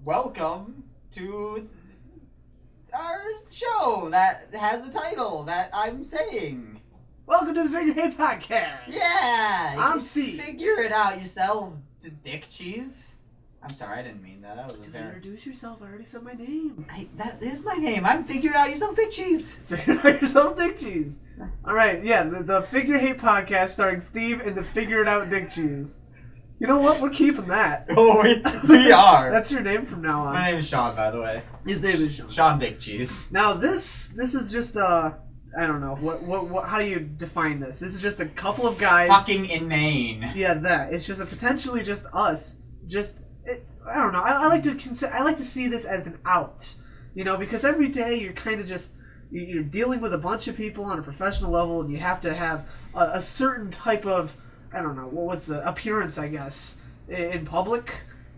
Welcome to our show that has a title that I'm saying. Welcome to the FigureHateCast. Yeah! I'm Steve. Figure it out yourself, dick cheese. I'm sorry, I didn't mean that. That was a very... Introduce yourself. I already said my name. That is my name. I'm Figure It Out Yourself, Dick Cheese. Figure Out Yourself, Dick Cheese. All right, yeah, the Figure Hate Podcast starring Steve and the Figure It Out Dick Cheese. You know what? We're keeping that. Oh, we are. That's your name from now on. My name is Sean, by the way. His name is Sean. Sean Dick Cheese. Now this is just I don't know what how do you define this? This is just a couple of guys. Fucking inane. Yeah, that. It's just potentially just us. I don't know. I like to see this as an out, you know, because every day you're kind of just you're dealing with a bunch of people on a professional level, and you have to have a certain type of, I don't know, what's the appearance, I guess, in public,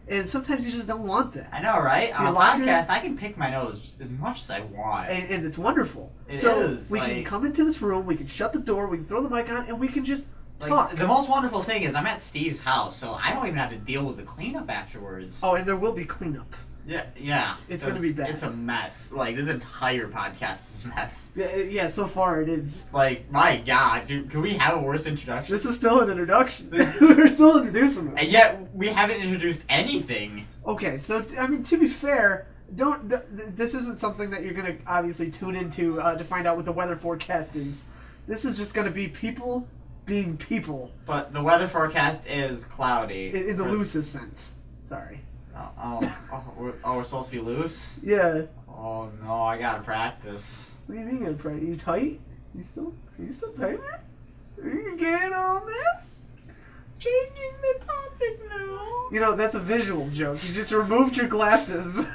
and sometimes you just don't want that. I know, right? So on a podcast, I can pick my nose as much as I want, and it's wonderful. It so is, we can come into this room, we can shut the door, we can throw the mic on, and we can just talk. The most wonderful thing is I'm at Steve's house, so I don't even have to deal with the cleanup afterwards. Oh, and there will be cleanup. Yeah. It's going to be bad. It's a mess. Like, this entire podcast is a mess. Yeah, so far it is. Like, my God, can we have a worse introduction? This is still an introduction. We're still introducing this. And yet, we haven't introduced anything. Okay, so, I mean, to be fair, this isn't something that you're going to obviously tune into to find out what the weather forecast is. This is just going to be people being people. But the weather forecast is cloudy. In the loosest sense. Sorry. We're supposed to be loose? Yeah. Oh, no, I gotta practice. What do you mean, are you tight? You still tight, man? Are you getting on this? Changing the topic now. You know, that's a visual joke. You just removed your glasses.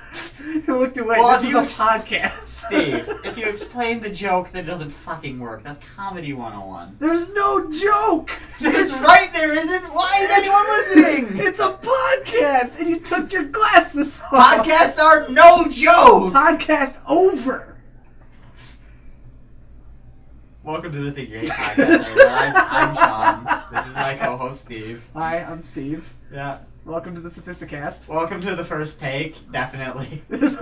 You looked away. Well, this is a podcast. Steve, if you explain the joke, that doesn't fucking work. That's Comedy 101. There's no joke! That's right, there isn't! Why is anyone listening? It's a podcast, and you took your glasses off! Podcasts are no joke! Podcast over! Welcome to the Figure Hate Podcast, everyone. I'm Sean. This is my co-host, Steve. Hi, I'm Steve. Yeah. Welcome to the FigureHateCast. Welcome to the first take, definitely. This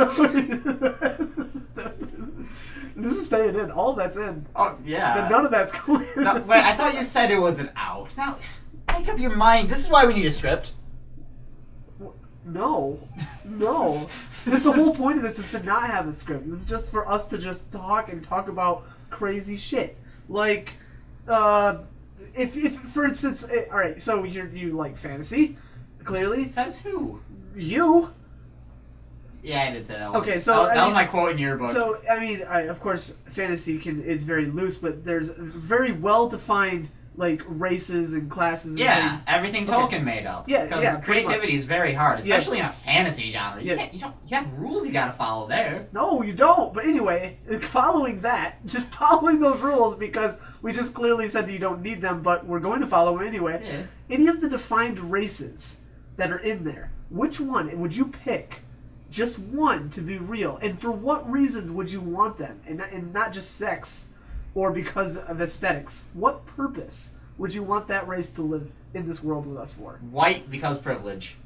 is staying in. All that's in. Oh, yeah. But none of that's going in. No, wait, I thought you said it was an out. Now, make up your mind. This is why we need a script. No. The whole point of this is to not have a script. This is just for us to just talk about crazy shit. Like, if for instance, all right, so you like fantasy, clearly. Says who? You. Yeah, I did say that once. Okay, so that was my quote in your book. So I mean, of course, fantasy is very loose, but there's very well defined like races and classes. And things. Everything Tolkien made up. Yeah, because creativity is very hard, especially in a fantasy genre. You Yeah. you have rules you gotta follow there. No, you don't. But anyway, following those rules, because we just clearly said that you don't need them, but we're going to follow them anyway. Yeah. Any of the defined races that are in there, which one would you pick? Just one to be real, and for what reasons would you want them? And not just sex, or because of aesthetics. What purpose would you want that race to live in this world with us for? White because privilege.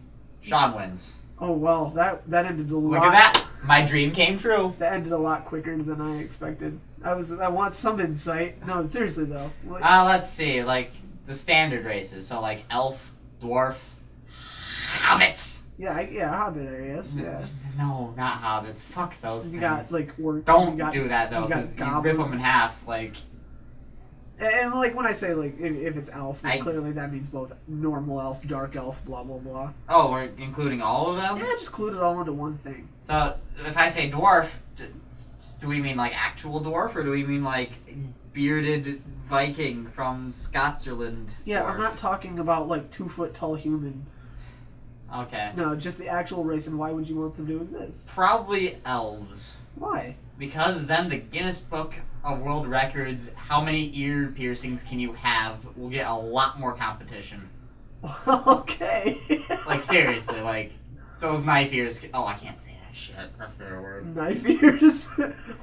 Sean wins. Oh well, that ended a lot. Look at that! My dream came true. That ended a lot quicker than I expected. I want some insight. No, seriously though. Let's see, like the standard races. So like elf, dwarf, hobbits. Yeah, hobbit areas. Yeah. No, not hobbits. Fuck those things. You got like orcs. Don't do that though, because you rip them in goblins. half. Like, and like when I say like if it's elf, then clearly that means both normal elf, dark elf, blah blah blah. Oh, we're including all of them? Yeah, just include it all into one thing. So if I say dwarf, do we mean like actual dwarf, or do we mean like bearded Viking from Scotsland? Yeah, dwarf? I'm not talking about like 2 foot tall human. Okay. No, just the actual race, and why would you want them to exist? Probably elves. Why? Because then the Guinness Book of World Records, how many ear piercings can you have, will get a lot more competition. Okay. Like, seriously, like, those knife ears... Oh, I can't say that shit. That's their word. Knife ears?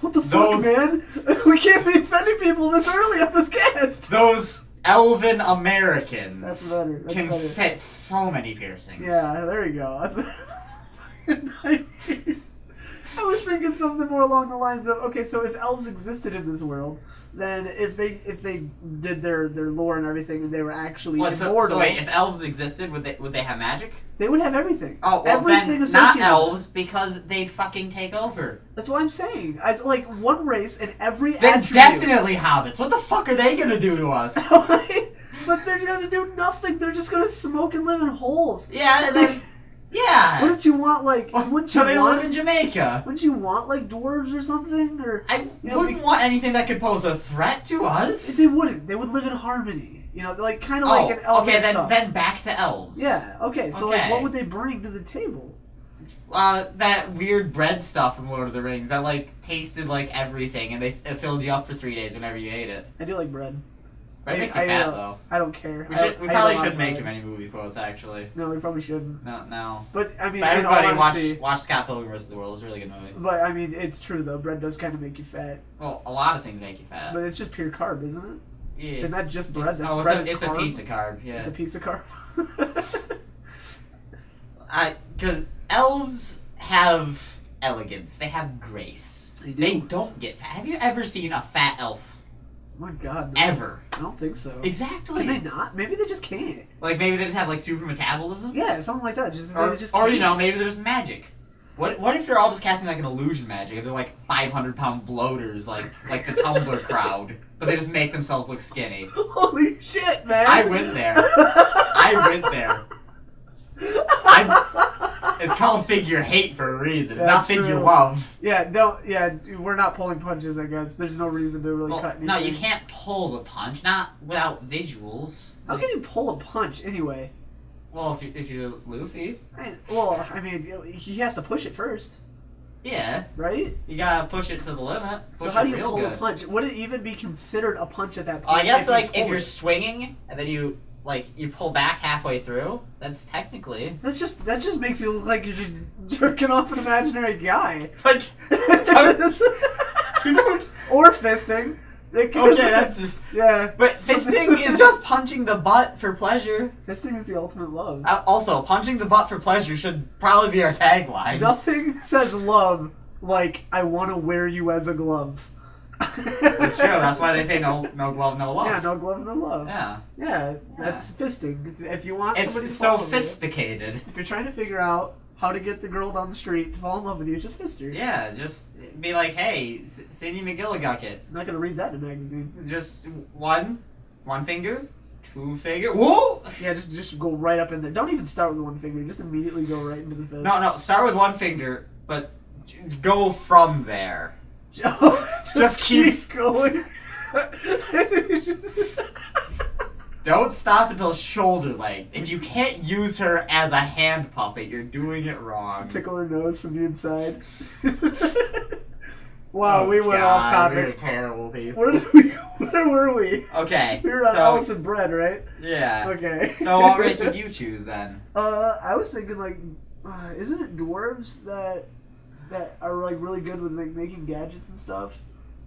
What the fuck, man? We can't be offending people this early on this cast! Those elven Americans That's better. can fit so many piercings. Yeah, there you go. That's better. something more along the lines of, okay, so if elves existed in this world, then if they did their lore and everything, and they were actually immortal. So wait, if elves existed, would they have magic? They would have everything. Oh, well everything then not elves, because they'd fucking take over. That's what I'm saying. As like one race and every then attribute. Definitely hobbits. What the fuck are they gonna do to us? But they're gonna do nothing. They're just gonna smoke and live in holes. Yeah, and then yeah. Wouldn't you want like? So they live in Jamaica. Wouldn't you want like dwarves or something? Or I wouldn't want anything that could pose a threat to us. They wouldn't. They would live in harmony. You know, like kind of like an elf. Okay, stuff. then back to elves. Yeah. Okay. So like, what would they bring to the table? That weird bread stuff from Lord of the Rings that like tasted like everything, and it filled you up for 3 days whenever you ate it. I do like bread. Bread makes you fat though. I don't care. We probably shouldn't make too many movie quotes actually. No, we probably shouldn't. No. But I mean, everybody watch Scott Pilgrim vs. the World. It's a really good movie. But I mean, it's true though. Bread does kind of make you fat. Well, a lot of things make you fat. But it's just pure carb, isn't it? Yeah. Isn't that just bread? It's a piece of carb. Yeah. It's a piece of carb. Because elves have elegance. They have grace. They don't get fat. Have you ever seen a fat elf? Oh my God. No. Ever. I don't think so. Exactly. Can they not? Maybe they just can't. Like maybe they just have like super metabolism? Yeah, something like that. Or maybe there's magic. What if they're all just casting like an illusion magic and they're like 500-pound bloaters like the Tumblr crowd, but they just make themselves look skinny? Holy shit, man! I went there. It's called figure hate for a reason. It's not figure love. Yeah, we're not pulling punches, I guess. There's no reason to really cut anything. No, you can't pull the punch, not without visuals. How can you pull a punch anyway? Well, if you're Luffy. I mean, he has to push it first. Yeah. Right? You gotta push it to the limit. So how do you pull a punch? Would it even be considered a punch at that point? I guess if you're swinging and then you pull back halfway through, that's technically. That just makes you look like you're just jerking off an imaginary guy. Like, or fisting. Okay, that's just, yeah. But fisting is just punching the butt for pleasure. Fisting is the ultimate love. Also, punching the butt for pleasure should probably be our tagline. Nothing says love like I want to wear you as a glove. It's true. That's why they say no glove, no love. Yeah, no glove, no love. Yeah, that's fisting. If you want it's somebody to sophisticated. If you're trying to figure out how to get the girl down the street to fall in love with you, just fist her. Yeah, just be like, hey, Cindy McGilligan. I'm not gonna read that in a magazine. Just one finger, 2 finger. Whoa! Yeah, just go right up in there. Don't even start with one finger. Just immediately go right into the fist. No, start with 1 finger, but go from there. just keep going. Don't stop until shoulder length. If you can't use her as a hand puppet, you're doing it wrong. Tickle her nose from the inside. Wow, we went off topic. We're terrible people. Where were we? Okay. We were on Alice and Bread, right? Yeah. Okay. So what race would you choose then? I was thinking like, isn't it dwarves that are like really good with like making gadgets and stuff?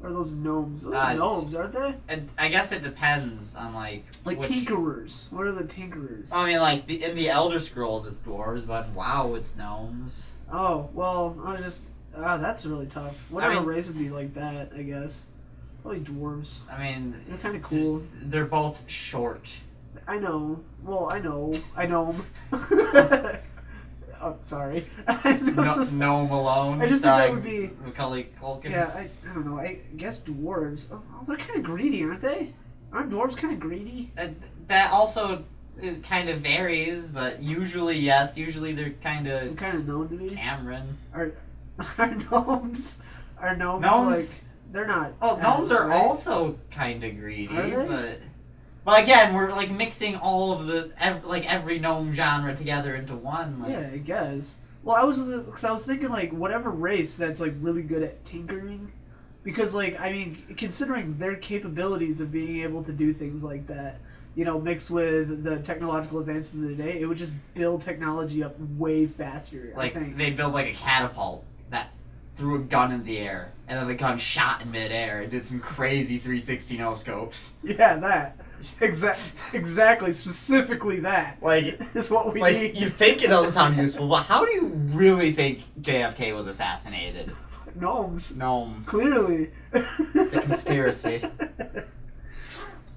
Or are those gnomes? Those are gnomes, aren't they? And I guess it depends on like tinkerers. What are the tinkerers? I mean, like in the Elder Scrolls, it's dwarves, but in WoW, it's gnomes. Oh well, that's really tough. Whatever race would be like that, I guess. Probably dwarves. I mean, they're kind of cool. They're both short. I know. Well, I know. Oh, sorry. No Malone. I just think that would be Macaulay Culkin. Yeah, I don't know. I guess dwarves. Oh, they're kind of greedy, aren't they? Aren't dwarves kind of greedy? That also kind of varies, but usually yes. Usually they're kind of known to be. Cameron. Are gnomes? Are gnomes like they're not? Oh, gnomes are also kind of greedy, are they? But again, we're like mixing all of every gnome genre together into one. Like. Yeah, I guess. Well, I was thinking like whatever race that's like really good at tinkering, because like I mean, considering their capabilities of being able to do things like that, you know, mixed with the technological advances of the day, it would just build technology up way faster. Like I think. they'd build like a catapult that threw a gun in the air, and then the gun shot in midair and did some crazy 360 no scopes. Yeah, that. Exactly, specifically that. Like, is what we need. You think it doesn't sound useful, but how do you really think JFK was assassinated? Gnomes. Gnome. Clearly. It's a conspiracy.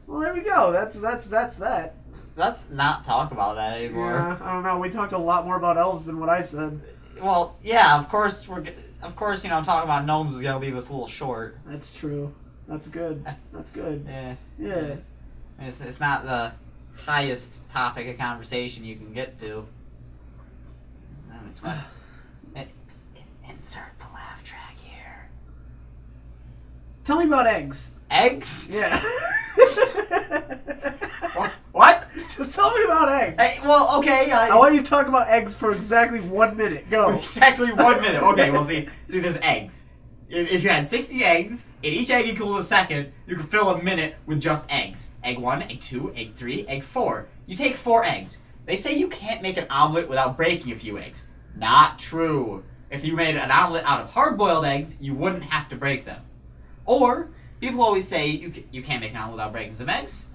Well, there we go. That's that. Let's not talk about that anymore. Yeah, I don't know. We talked a lot more about elves than what I said. Well, yeah, of course talking about gnomes is gonna leave us a little short. That's true. That's good. That's good. Yeah. Yeah. I mean, it's not the highest topic of conversation you can get to. Insert the laugh track here. Tell me about eggs. Eggs? Yeah. What? Just tell me about eggs. Hey, well, okay. I want you to talk about eggs for exactly 1 minute. Go. Exactly 1 minute. Okay, well, see, there's eggs. If you had 60 eggs, and each egg equals a second, you could fill a minute with just eggs. Egg 1, egg 2, egg 3, egg 4. You take 4 eggs. They say you can't make an omelet without breaking a few eggs. Not true. If you made an omelet out of hard-boiled eggs, you wouldn't have to break them. Or, people always say you can't make an omelet without breaking some eggs.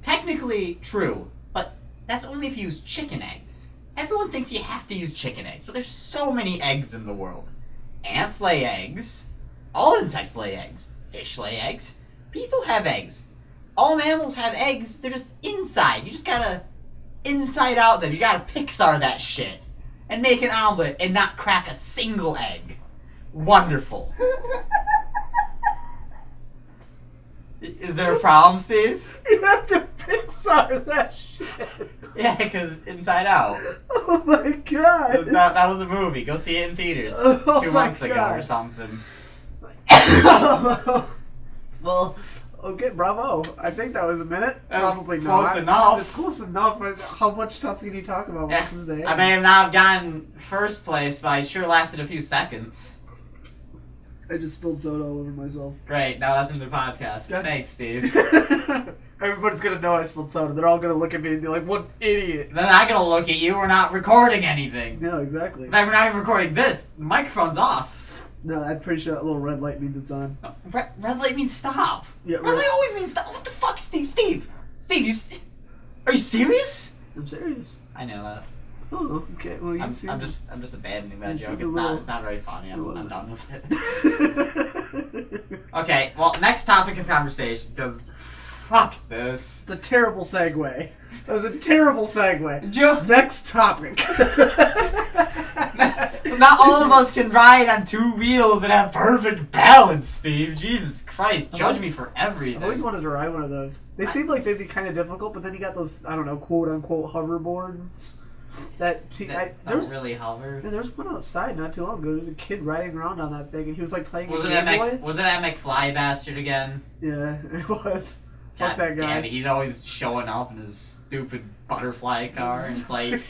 Technically true, but that's only if you use chicken eggs. Everyone thinks you have to use chicken eggs, but there's so many eggs in the world. Ants lay eggs. All insects lay eggs. Fish lay eggs. People have eggs. All mammals have eggs. They're just inside. You just gotta inside out them. You gotta Pixar that shit. And make an omelet and not crack a single egg. Wonderful. Is there a problem, Steve? You have to Pixar that shit. Yeah, because Inside Out. Oh my god. That was a movie. Go see it in theaters 2 months ago or something. Well, okay, bravo. I think that was a minute. That was Probably close not. enough. It's close enough. But how much stuff can you talk about when it comes to eggs? I may have not gotten first place, but I sure lasted a few seconds. I just spilled soda all over myself. Great, now that's in the podcast. Yeah. Thanks, Steve. Everybody's gonna know I spilled soda. They're all gonna look at me and be like, "What idiot!" They're not gonna look at you. We're not recording anything. No, exactly. In fact, we're not even recording this. The microphone's off. No, I'm pretty sure that little red light means it's on. No, red light means stop. Yeah, red light always means stop. What the fuck, Steve? Steve, are you serious? I'm serious. I know that. Oh, okay. Well, I'm just abandoning that You joke. see It's not very funny. I'm done with it. it. Okay, well, next topic of conversation, because fuck this. It's a terrible segue. That was a terrible segue. Joe. Next topic. Not all of us can ride on 2 wheels and have perfect balance, Steve. Jesus Christ, judge me for everything. I always wanted to ride one of those. They seemed like they'd be kind of difficult, but then you got those, I don't know, quote-unquote hoverboards. That don't really hover. Yeah, there was one outside not too long ago. There was a kid riding around on that thing, and he was like playing Was a it Game Boy. Was it that McFly bastard again? Yeah, it was. Fuck God that guy. damn it, he's always showing up in his stupid butterfly car, and it's like,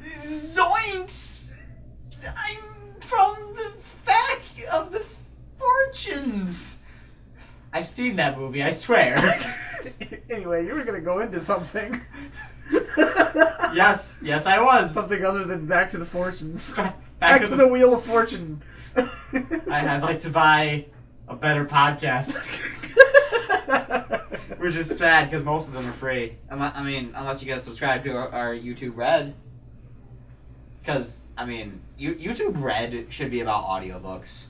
zoinks! I'm from the back of the fortunes. I've seen that movie, I swear. Anyway, you were gonna go into something. Yes, I was. Something other than Back to the Fortunes. Back to the Wheel of Fortune. I'd like to buy a better podcast. Which is sad because most of them are free. Unless you gotta subscribe to our YouTube Red. Because, YouTube Red should be about audiobooks.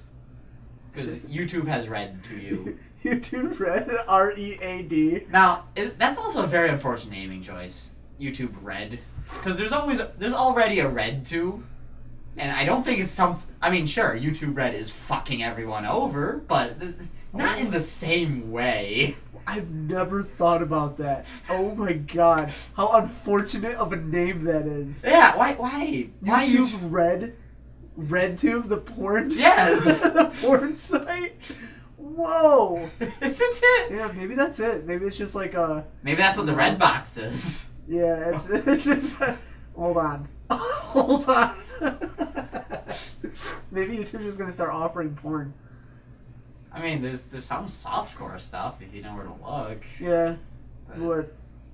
Because YouTube has read to you. YouTube Red, R-E-A-D. Now, that's also a very unfortunate naming choice. YouTube Red. Because there's already a Red tube. And I don't think it's sure, YouTube Red is fucking everyone over, but not in the same way. I've never thought about that. Oh my god. How unfortunate of a name that is. Yeah, why? YouTube Red? RedTube, the porn? Yes! The porn site? Whoa! Isn't it? Yeah, maybe that's it. Maybe it's just like a... Maybe that's what the red box is. Yeah, it's just... Hold on. Hold on. Maybe YouTube's just gonna start offering porn. There's some softcore stuff if you know where to look. Yeah. But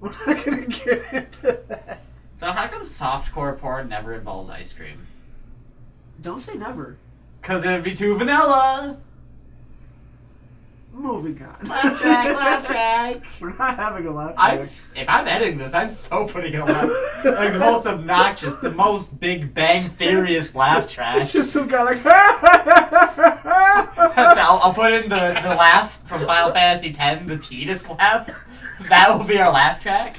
we're not gonna get into that. So how come softcore porn never involves ice cream? Don't say never. 'Cause it'd be too vanilla. moving on. Laugh track, laugh track. We're not having a laugh track. If I'm editing this, I'm so putting in a laugh. Like the most obnoxious, the most Big Bang Theory-est laugh track. It's just some guy like. I'll put in the laugh from Final Fantasy X, the Tidus laugh. That will be our laugh track.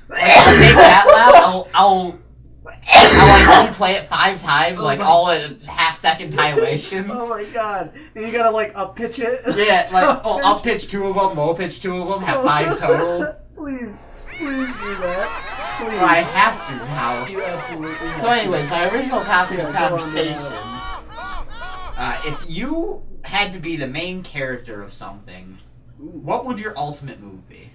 Like, I'll take that laugh. I'll like replay it 5 times, like all at half-second dilations. Oh my god! And you gotta like up pitch it. Yeah, like up pitch 2 of them, low pitch 2 of them, have 5 total. Please do that. Please. I have to now. You absolutely have So, anyways, my original topic of Yeah, go on, conversation. If you had to be the main character of something, what would your ultimate move be?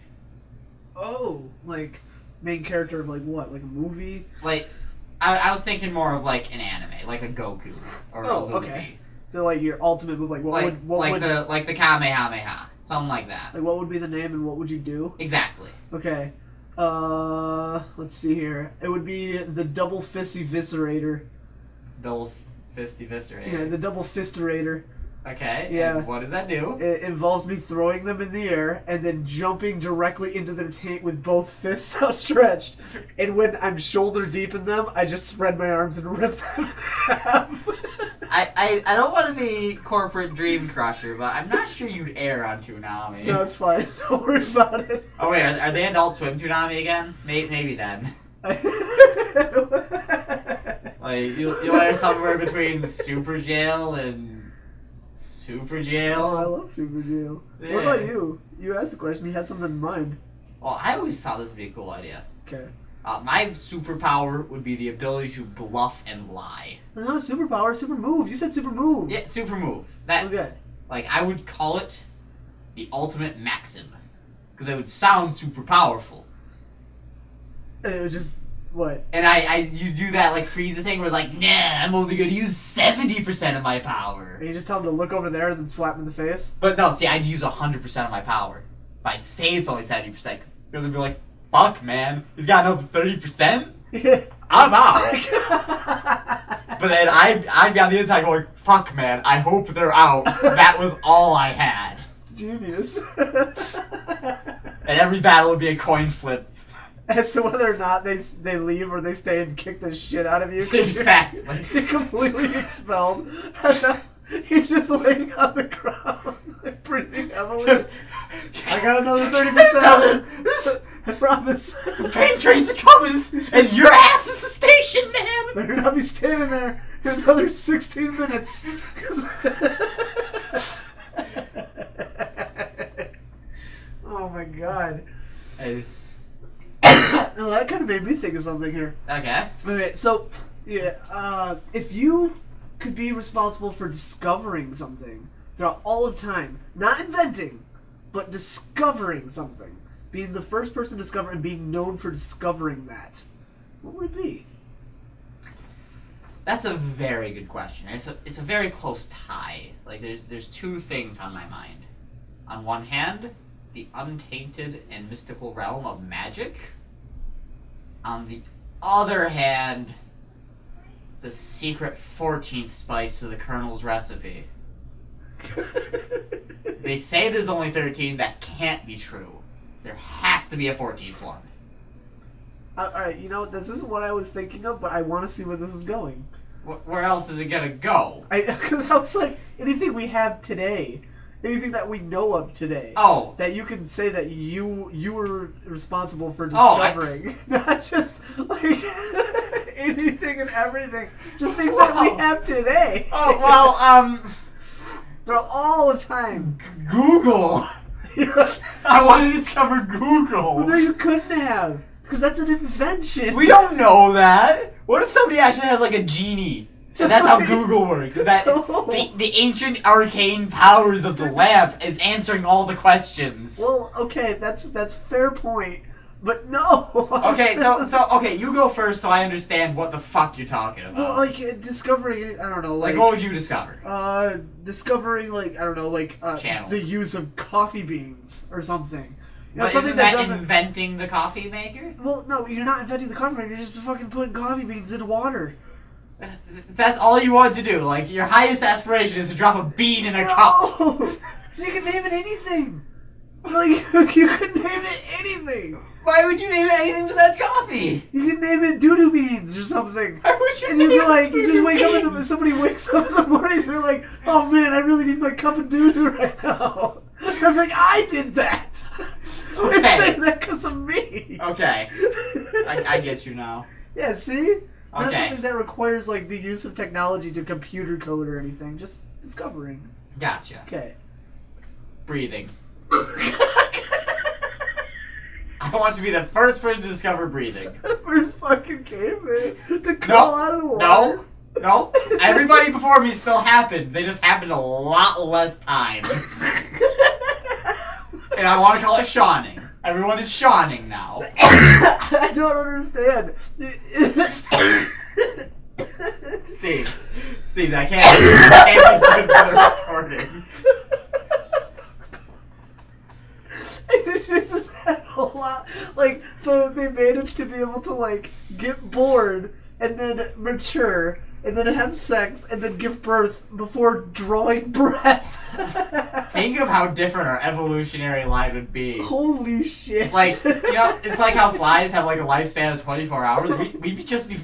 Oh, like main character of like what? Like a movie? Like, I was thinking more of like an anime, like a Goku or a Luffy. Okay. So like your ultimate move, like what would the Kamehameha, something like that. like what would be the name and what would you do? Exactly. Okay. Let's see here. It would be the double fisty viscerator. Double fisty viscerator. Yeah, the double fisterator. Okay. Yeah. And what does that do? It involves me throwing them in the air and then jumping directly into their tank with both fists outstretched. And when I'm shoulder deep in them, I just spread my arms and rip them in half. I don't want to be corporate dream crusher, but I'm not sure you'd air on Toonami. No, it's fine. Don't worry about it. Oh wait, are they Adult Swim Toonami again? Maybe then. Like you'll air somewhere between Super Jail and Super Jail. Oh, I love Super Jail. Yeah. What about you? You asked the question. You had something in mind. Well, I always thought this would be a cool idea. Okay. My superpower would be the ability to bluff and lie. No, superpower, super move. You said super move. Yeah, super move. That Okay. like I would call it the ultimate maxim because it would sound super powerful. And it was just what? And you do that like Frieza thing where it's like, nah, I'm only gonna use 70% of my power. And you just tell him to look over there and then slap him in the face. But no, see, I'd use 100% of my power. But I'd say it's only 70% because they're gonna be like, fuck, man, he's got another 30%. I'm out. But then I'd be on the inside going, fuck, man, I hope they're out. That was all I had. It's genius. And every battle would be a coin flip. As to whether or not they leave or they stay and kick the shit out of you. Exactly. You're completely expelled. And then you're just laying on the ground, like breathing heavily. I got another 30%. I promise. The pain trains are coming, and your ass is the station, man. Better not be standing there in another 16 minutes. Oh my god. Hey. No, that kind of made me think of something here. Okay. Okay, so, yeah, if you could be responsible for discovering something throughout all of time, not inventing, but discovering something, being the first person to discover and being known for discovering that, what would it be? That's a very good question. It's a very close tie. Like there's 2 things on my mind. On one hand, the untainted and mystical realm of magic. On the other hand, the secret 14th spice to the Colonel's recipe. They say there's only 13. That can't be true. There has to be a 14th one. Alright, you know, this isn't what I was thinking of, but I want to see where this is going. Where else is it gonna go? Because I was like, anything we have today, anything that we know of today, Oh. that you can say that you were responsible for discovering. Not just, like, anything and everything. Just things that we have today. Oh, well, Throughout all of time. Google. I want to discover Google. Well, no, you couldn't have. Because that's an invention. We don't know that. What if somebody actually has like a genie? And that's how Google works. Is that the ancient arcane powers of the lamp is answering all the questions. Well, okay, that's fair point. But no. Okay, so okay, you go first so I understand what the fuck you're talking about. Well, like discovering, I don't know, like what would you discover? Discovering, like, I don't know, like Channel. the use of coffee beans or something. You know, But something isn't that doesn't. inventing the coffee maker? Well, no, you're not inventing the coffee maker. You're just fucking putting coffee beans in water. That's all you want to do. Like your highest aspiration is to drop a bean in a cup. So you can name it anything. Like, you could name it anything. Why would you name it anything besides coffee? You could name it doo-doo beans or something. Why would you And name you'd be it like, you just doo-doo wake up beans? somebody wakes up in the morning and you're like, oh man, I really need my cup of doo-doo right now. I'm like, I did that. Okay. I'm saying that because of me. Okay. I get you now. Yeah, see? Not Okay. something that requires like the use of technology to computer code or anything. Just discovering. Gotcha. Okay. Breathing. I want to be the first person to discover breathing. First fucking caveman to crawl out of the water. No. Everybody before me still happened. They just happened a lot less time. And I want to call it shawning. Everyone is shawning now. I don't understand. Steve, I can't be good for the recording. It's just a lot. Like, so they managed to be able to, like, get bored and then mature and then have sex and then give birth before drawing breath. Think of how different our evolutionary line would be. Holy shit. Like, you know, it's like how flies have like a lifespan of 24 hours. We'd just be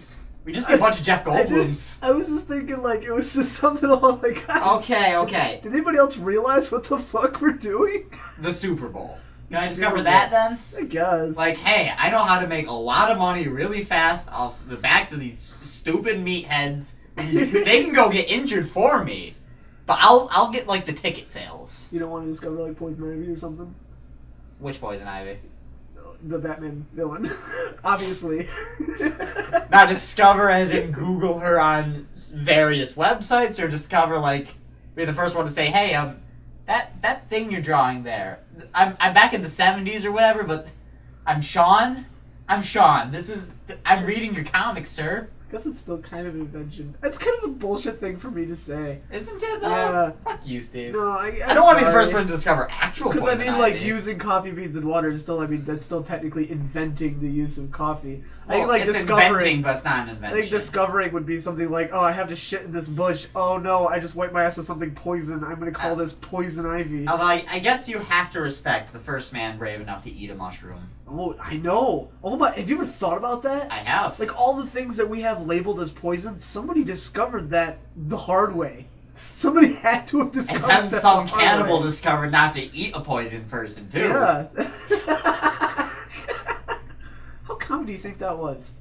a bunch of Jeff Goldblums. I was just thinking, like, it was just something along like, guys, Okay. did anybody else realize what the fuck we're doing? The Super Bowl. Can I Super discover Bowl. that then? I guess. Like, hey, I know how to make a lot of money really fast off the backs of these stupid meatheads. They can go get injured for me, but I'll get like the ticket sales. You don't want to discover, like, Poison Ivy or something? Which Poison Ivy? The Batman villain. Obviously. Not discover as in Google her on various websites, or discover like be the first one to say, hey, that thing you're drawing there. I'm back in the 70s or whatever, but I'm Sean. I'm reading your comics, sir. I guess it's still kind of an invention. It's kind of a bullshit thing for me to say. Isn't it though? Yeah. Fuck you, Steve. No, I don't want to be the first person to discover actual because poison I mean, like, ivy. using coffee beans and water is still, I mean, that's still technically inventing the use of coffee. I Well, think, like, it's discovering, inventing, but it's not an I invention. think discovering would be something like, oh, I have to shit in this bush. Oh no, I just wiped my ass with something poison. I'm gonna call this poison ivy. Although I guess you have to respect the first man brave enough to eat a mushroom. Oh, I know. Oh my, have you ever thought about that? I have. Like, all the things that we have labeled as poison, somebody discovered that the hard way. Somebody had to have And discovered then that some the hard cannibal way. discovered not to eat a poisoned person, too. Yeah. How common do you think that was?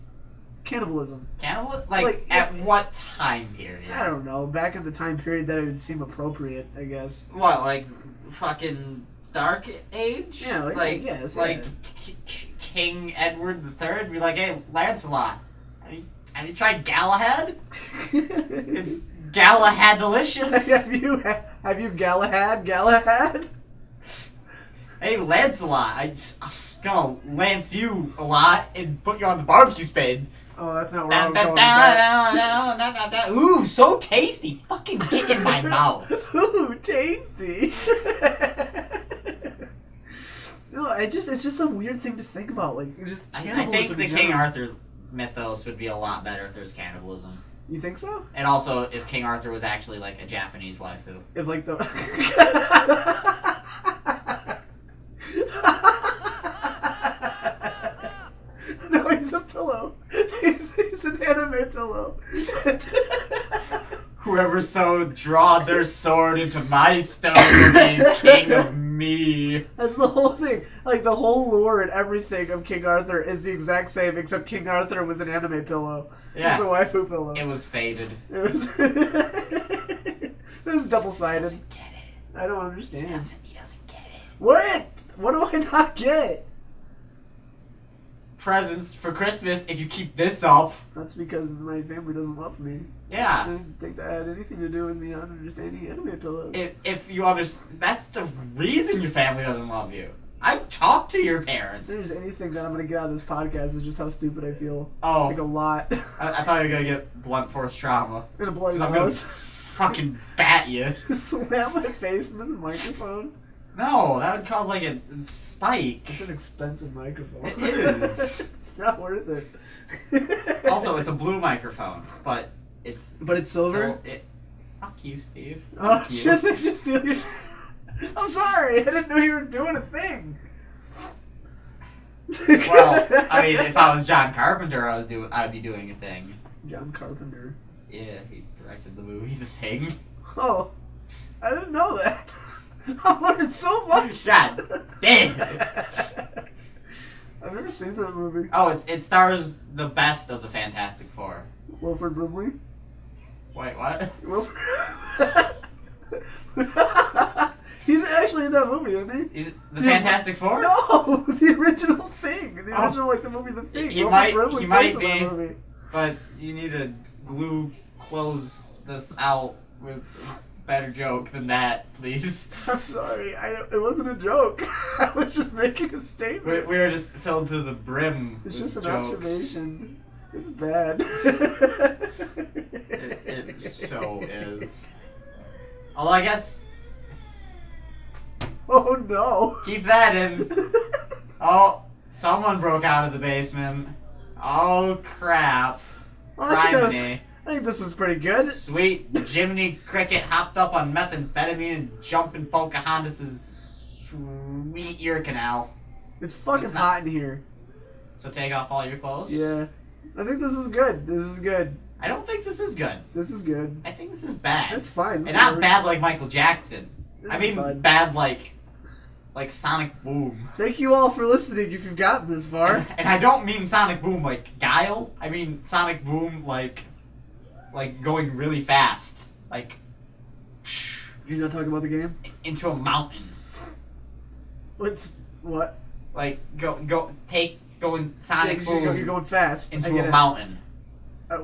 Cannibalism. Cannibal? Like, at yeah. what time period? I don't know. Back in the time period that it would seem appropriate, I guess. What, like, fucking Dark Age? Yeah, like, yes, like yeah. King Edward III? Be like, hey, Lancelot, have you tried Galahad? It's Galahad-delicious. have you Galahad? Hey, Lancelot, I'm gonna lance you a lot and put you on the barbecue spade. Oh, that's not where I was going with that. Ooh, so tasty. Fucking get in my mouth. Ooh, tasty. No, it's just a weird thing to think about. Like, just I cannibalism think the in King general. Arthur mythos would be a lot better if there was cannibalism. You think so? And also if King Arthur was actually like a Japanese waifu. If like the no, he's a pillow. He's an anime pillow. Whoever so draw their sword into my stone will be king of me. That's the whole thing. Like, the whole lore and everything of King Arthur is the exact same, except King Arthur was an anime pillow. Yeah. It was a waifu pillow. It was faded. It was it was double-sided. He doesn't get it. I don't understand. He doesn't get it. What? What do I not get? Presents for Christmas if you keep this up. That's because my family doesn't love me. I Yeah. didn't think that had anything to do with me not understanding anime pillows. If you understand, that's the reason your family doesn't love you. I've talked to your If parents. there's anything that I'm going to get out of this podcast is just how stupid I feel. Oh, Like, a lot. I thought you were gonna get blunt force trauma. I'm going to blow 'Cause your I'm gonna nose. fucking bat you. Slam my face into the microphone. No, that would cause like a spike. It's an expensive microphone. It is. It's not worth it. Also, it's a blue microphone, but it's But it's silver? Fuck you, Steve. Oh, Fuck you. shit, I just steal your... I'm sorry. I didn't know you were doing a thing. Well, I mean, if I was John Carpenter, I'd be doing a thing. John Carpenter. Yeah, he directed the movie The Thing. Oh, I didn't know that. I've learned so much. God damn. I've never seen that movie. Oh, it stars the best of the Fantastic Four. Wilford Brimley? Wait, what? Wilford. He's actually in that movie, isn't he? He's the Fantastic Four? No, the original Thing. The original, like the movie The Thing. He Wilford might Brimley be, plays in that movie. but you need to close this out with a better joke than that, please. I'm sorry. It wasn't a joke. I was just making a statement. We are just filled to the brim It's with just an jokes. observation. It's bad. It so is. Although I guess Oh no. keep that in. Oh, someone broke out of the basement. Oh crap. Well, I Criminy. think this was pretty good. Sweet Jiminy Cricket hopped up on methamphetamine and jumping Pocahontas' sweet ear canal. It's fucking It's not- hot in here. So take off all your clothes? Yeah. I think this is good. This is good. I don't think this is good. This is good. I think this is bad. That's fine. And not bad like Michael Jackson. This I is mean fun. bad like Sonic Boom. Thank you all for listening if you've gotten this far. And I don't mean Sonic Boom like Guile. I mean Sonic Boom like going really fast. Like You're not talking about the game? into a mountain. What? Like going Sonic Yeah, 'cause Boom you're going fast. I into get a it. mountain.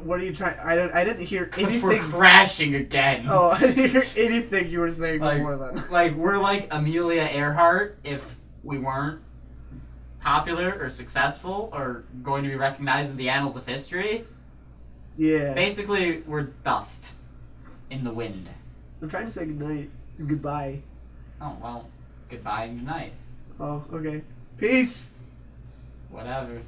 What are you trying? I didn't hear Because we're anything. crashing again. Oh, I didn't hear anything you were saying like, before then. like we're like Amelia Earhart if we weren't popular or successful or going to be recognized in the annals of history. Yeah. Basically, we're dust in the wind. I'm trying to say goodnight and goodbye. Oh well, goodbye and good night. Oh, okay. Peace. Whatever.